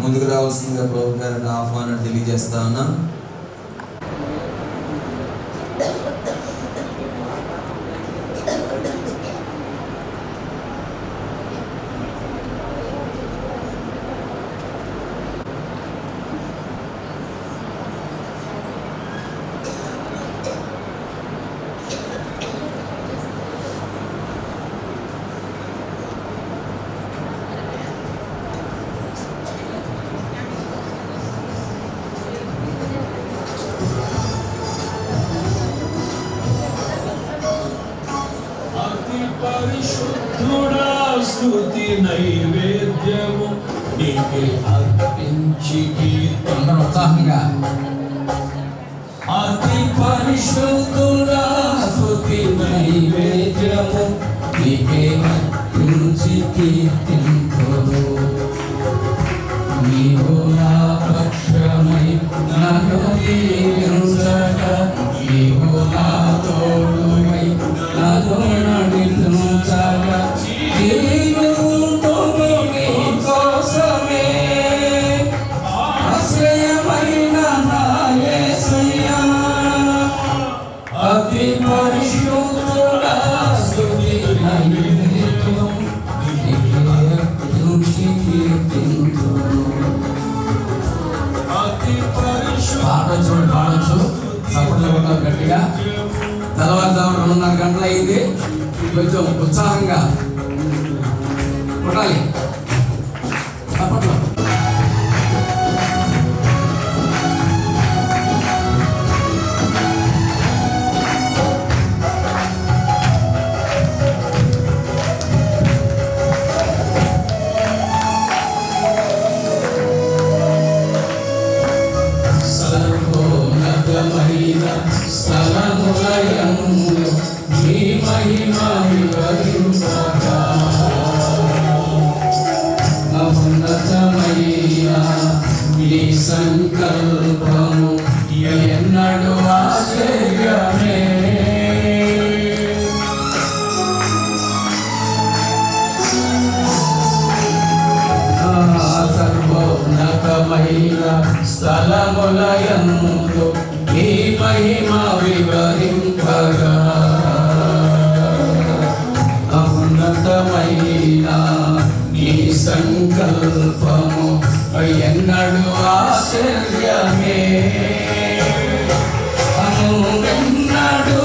ముందుకు రావాల్సిందిగా ప్రభు గారికి ఆహ్వానం తెలియజేస్తా ఉన్నాం. పరిశుద్ధుడా స్తుతి నైవేద్యము నీకే అర్పించి కీర్తన ఉత్సాహంగా అతి పరిశుద్ధుడా స్తుతి నైవేద్యము నీకే అర్పించి కీర్తింతును. నీవు నా పక్షమై నన్ను దీవించగా నీవు నా తోడువై నన్ను నడిపించగా జీవితంలో నీ కోసమే ఆశ్రయమైన నా యేసయ్యా. అతి పరిశుద్ధుడా స్తుతి నైవేద్యం నీకే అర్పించి కీర్తింతును. పాడచ్చు సపోర్ట్లో ఉంటారు గట్టిగా. తెల్లవారుజాము 2:30 గంటలు అయింది. కొంచెం ఉత్సాహంగా కొట్టాలి అప్పట్లో. స్థలములయందు నీ మహిమ వివరించగా ఉన్నతమైన నీ సంకల్పము ఎన్నడూ ఆశ్చర్యమే. సర్వోన్నతమైన స్థలములయందు నీ మహిమ వివరింపగా ఉన్నతమైన నీ సంకల్పము ఎన్నడూ ఆశ్చర్యమే. ఎన్నడూ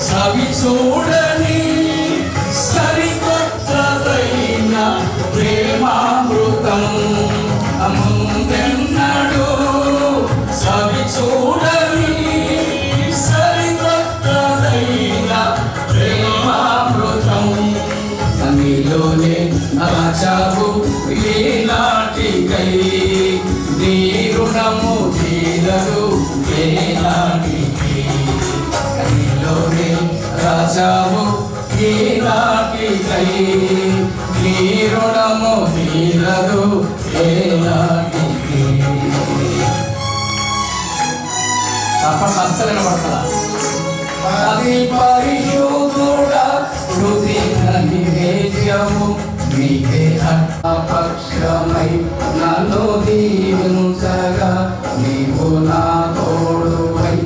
సవి చూడని సరికొత్తదైన ప్రేమామృతం ఎన్నడూ సవి చూడని సరికొత్తదైన ప్రేమామృతం. నీలోనే రాజావు ఈనాటికై నీ రుణము తీరదు ఏనాటికి. నీలోనే రాజావు ఈనాటికై నీ రుణము తీరదు ఏనాటికి. తప్పకుండా అస్సలు వినపడతా. అది పరిశుద్ధుడా స్తుతి నైవేద్యము నీకే పక్షమై నన్ను దీవించగా నీవు నా తోడువై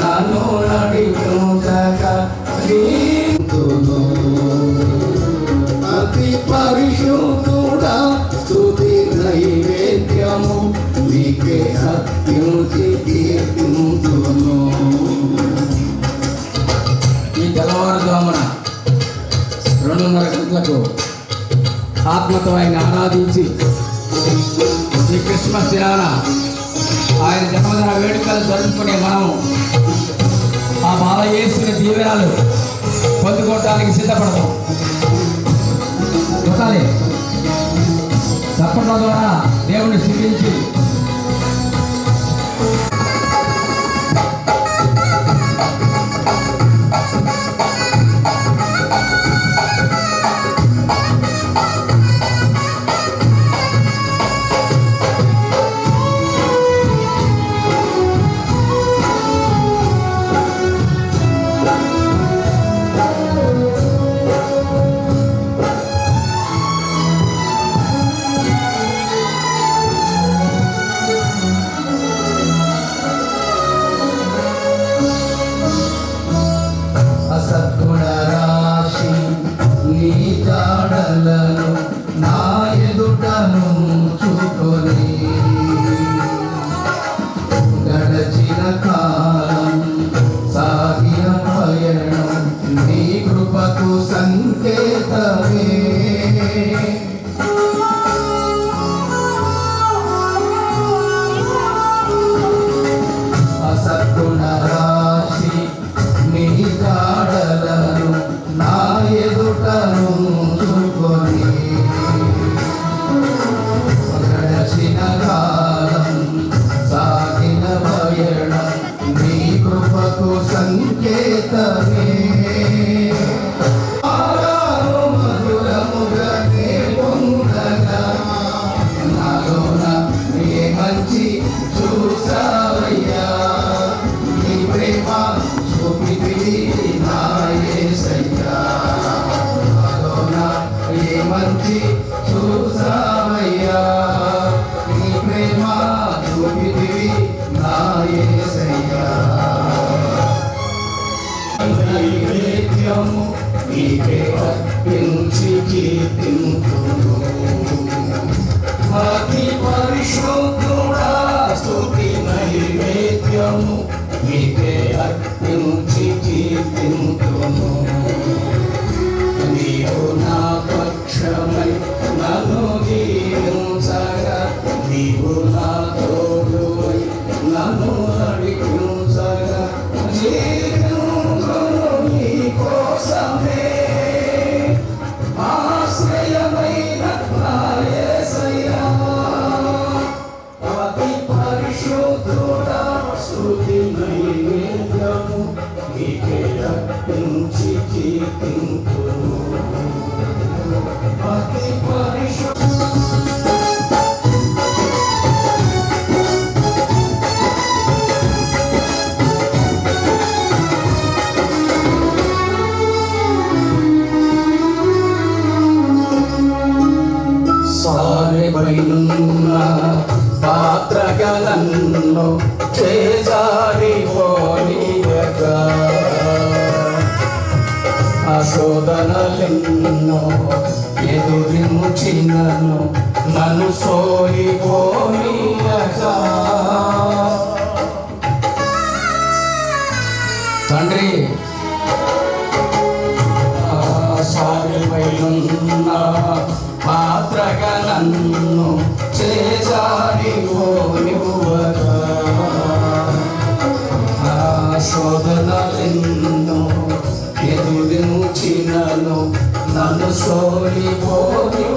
నన్ను నడిపించగా అతి పరిశుద్ధుడా స్తుతి నైవేద్యము నీకే అర్పించి కీర్తింతును. ఈ తెల్లవారుజామున 2:30 గంటలకు ఆత్మతో ఆయన ఆరాధించి ఈ క్రిస్మస్ దినాన ఆయన జన్మదిన వేడుకలు జరుపుకునే మనం ఆ బాలయేసుని దీవెనలు పొందుకోవటానికి సిద్ధపడతాం. కొట్టాలి తప్పడం ద్వారా దేవుని స్థుతించి నీకే అర్పించి కీర్తింతును. అతి పరిశుద్ధుడా స్తుతి నైవేద్యము నీకే అర్పించి కీర్తింతును. నీవు నా పక్షమై నన్ను దీవించగా, నీవు నా తోడువై నన్ను నడిపించగా, జీవించును నీ కోసమే ఆశ్రయమైన నా యేసయ్యా. అతి పరిశుద్ధుడా స్తుతి నైవేద్యము నీకే అర్పించి కీర్తింతును. అతి పరిశుద్ధ సారెబైనున్న పాత్రగలను చేజారిపోనీయగా, అశోధనలెన్నో ఎదురించినను నన్ను సోలిపోనీయగా. తండ్రి సారెబైనున్న పాత్రగా నన్ను చేజారిపోనివ్వగా, శోధనలెన్నో ఎదురించినను నన్ను సోలిపోనివ్వగా,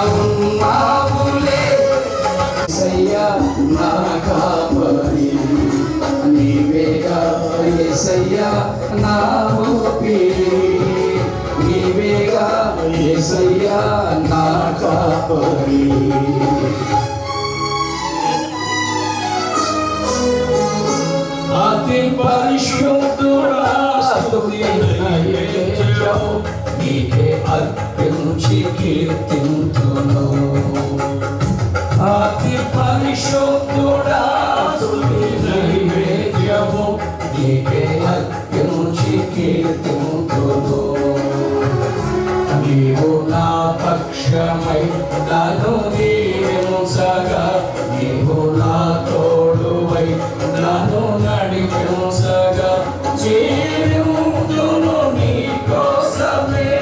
అవునావులే యేసయ్యా నా కాపరి, నీవేగా యేసయ్యా నా ఊపిరి, నీవేగా యేసయ్యా నా కాపరి. అతి పరిశుద్ధుడా స్తుతి నైవేద్యము నీకే అర్పించి కీర్తింతును. అతి పరిశుద్ధుడా స్తుతి నైవేద్యము నీకే అర్పించి కీర్తింతును. నీవు నా పక్షమై నన్ను దీవించగా, నీవు నా తోడువై నన్ను నడిపించగా, జీవించును నీ కోసమే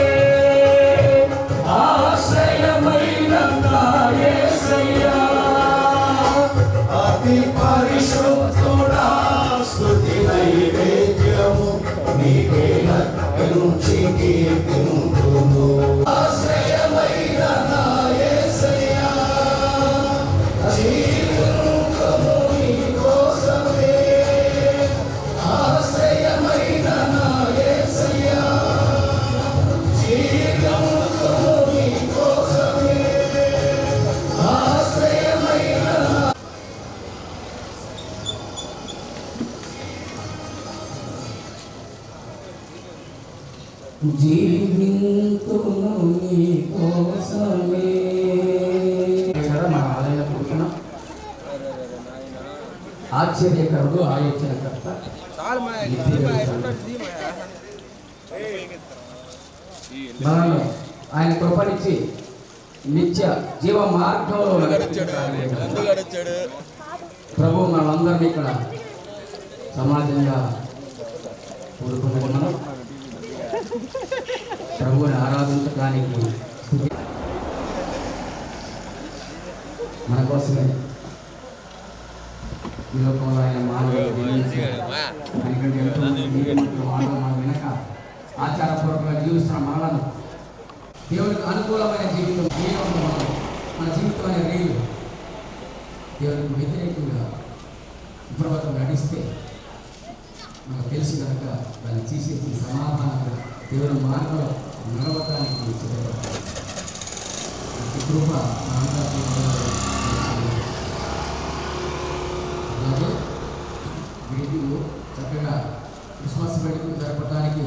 ఆశ్రయమైన నా యేసయ్యా. అతి పరిశుద్ధుడా స్తుతి నైవేద్యము నీకే అర్పించి కీర్తింతును. ఆశ్రయమైన నా యేసయ్యా, జీవించును నీ కోసమే ఆశ్రయమైన నా యేసయ్యా, జీవించును నీ కోసమే ఆశ్రయమైన జీవింతును నీ కోసమే. మన ఆలయంలో కూర్చున్నాం. ఆశ్చర్యకరుడు ఆలోచనకర్త మనల్ని ఆయన కృపనిచ్చి నిత్య జీవ మార్గంలో ప్రభు మనందరినీ ఇక్కడ సమాజంగా కూడుకున్నాం. ప్రభువుని ఆరాధించడానికి మన కోసమే ఈ లోకంలో ఆయన మానవుడు వెనక ఆచారపూర్వకంగా జీవిస్తున్న మనలను దేవునికి అనుకూలమైన జీవితం మన జీవితం అనే రైలు దేవునికి వ్యతిరేకంగా ప్రభుత్వం నడిస్తే మనకు తెలుసు కనుక దాన్ని తీసేసి సమాధానంగా దేవుని మార్గంలో నడవటానికి కృప అలాగే వీటిలో చక్కగా క్రిస్మస్ వేడుకలు జరపడానికి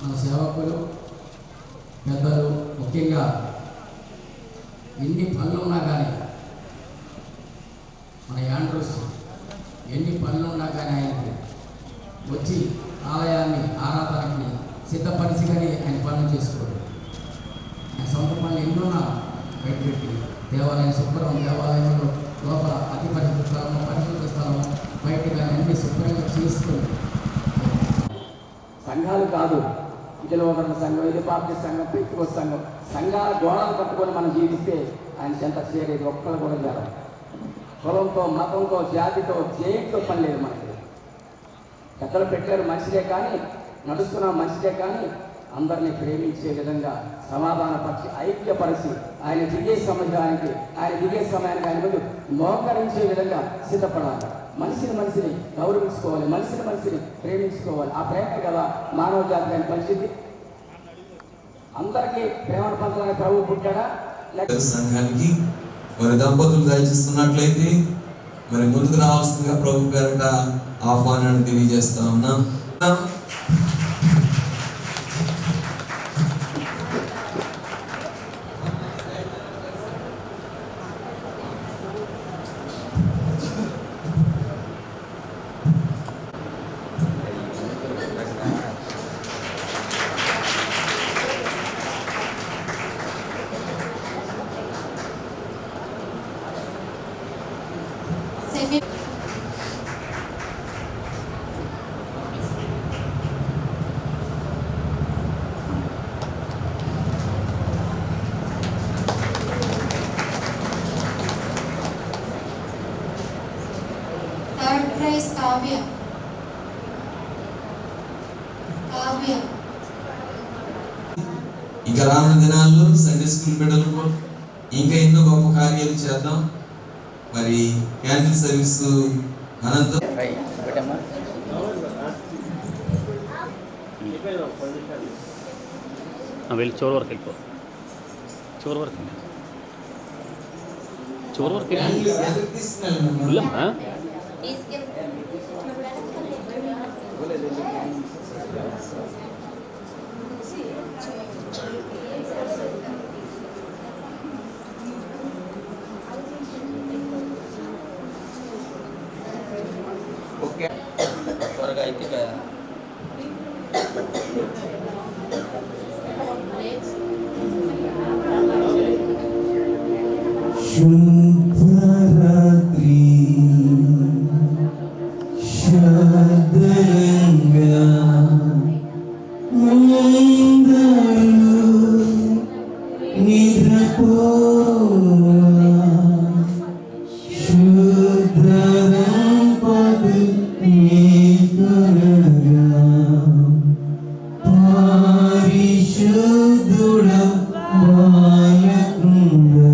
మన సేవకులు పెద్దలు ముఖ్యంగా ఎన్ని పనులు ఉన్నా కానీ మన యాండ్రూస్ ఎన్ని పనులు ఉన్నా కానీ ఆయనకి వచ్చి ఆలయాన్ని దేవాలయం శుభ్రం, దేవాలయంలో లోపల అతి పరిశుద్ధ స్థలము బయటగా అన్ని శుభ్రంగా చేసుకుని సంఘాలు కాదు, విజయనగరం సంఘం, ఇది పార్టీ సంఘం, పెట్టుకో సంఘం, సంఘాల గోడలు కట్టుకొని మనం జీవిస్తే ఆయన చెంత చేరేది ఒక్కరు కూడా జరగదు. కులంతో, మతంతో, జాతితో, జయంతో పని లేదు మనకి. ఎక్కలు పెట్టారు మంచిదే, కానీ నడుస్తున్న మంచిదే, కానీ అందరినీ ప్రేమించే విధంగా సమాధానపరిచి ఐక్యపరిచి ఆయన దిగే సమయానికి ఆయన ముందు మోకరించే విధంగా సిద్ధపడాలి. మనిషిని గౌరవించుకోవాలి, మనిషిని ప్రేమించుకోవాలి. ఆ ప్రేమ కదా మానవ జాతి అని పరిస్థితి. అందరికీ ప్రేమను పంచాలని ప్రభు పుట్టాడా? సంఘానికి మరి దంపతులు దయచేస్తున్నట్లయితే మరి ముందుకు రావాల్సిందిగా ప్రభు పేరట ఆహ్వానాన్ని తెలియజేస్తా ఉన్నాం. Third prize Kavya. ఇంకా రానున్న దినాల్లో సండే స్కూల్ బిడ్డలకు ఇంకా ఎన్నో గొప్ప కార్యాలు చేద్దాం. మరి క్యాండిల్ సర్వీస్ అనంతరం వెళ్ళి చివరి వరకు వెళ్ళిపో, చివరి వరకు వెళ్ళమ్మా. ఓకే, త్వరగా అయితే శుభరాత్రి శాంతంగా అందరూ నిద్రపోవా. శుద్ధ దంపతులెదురుగా పరిశుద్ధుడ బాలకుండా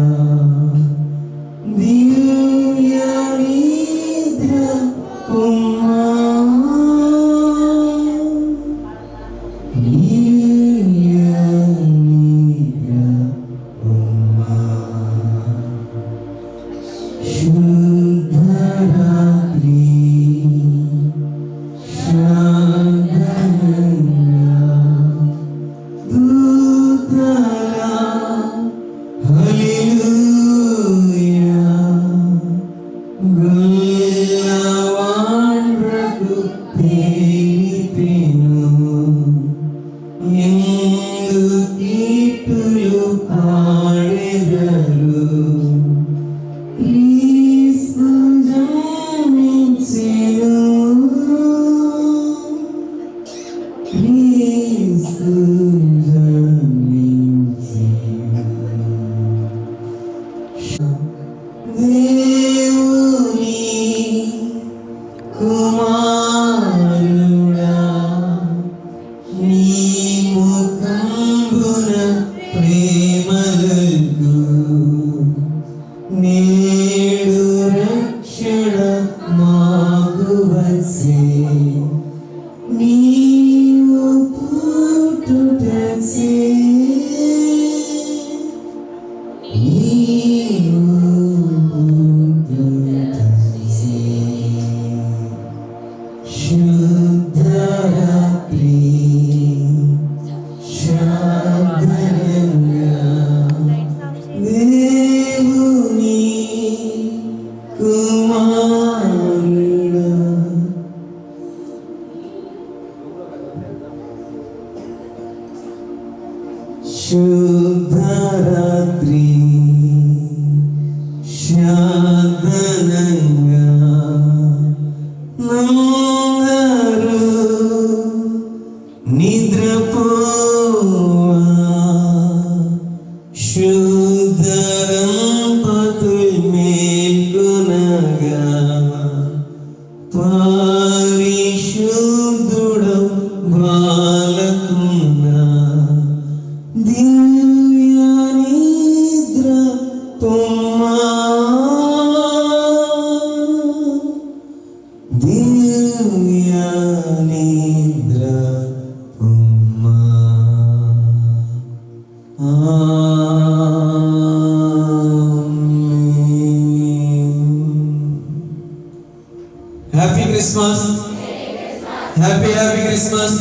శుభరాత్రి. శాంతనంగా నందరు నిద్రపోవా శుద్ధరం పతుల్ మేల్కొనగా పరిశుద్ధుడం బాలకున్నా దివ్య నిద్ర పొమ్మా దివ్య నిద్ర పొమ్మా హ్యాపీ క్రిస్మస్ హ్యాపీ క్రిస్మస్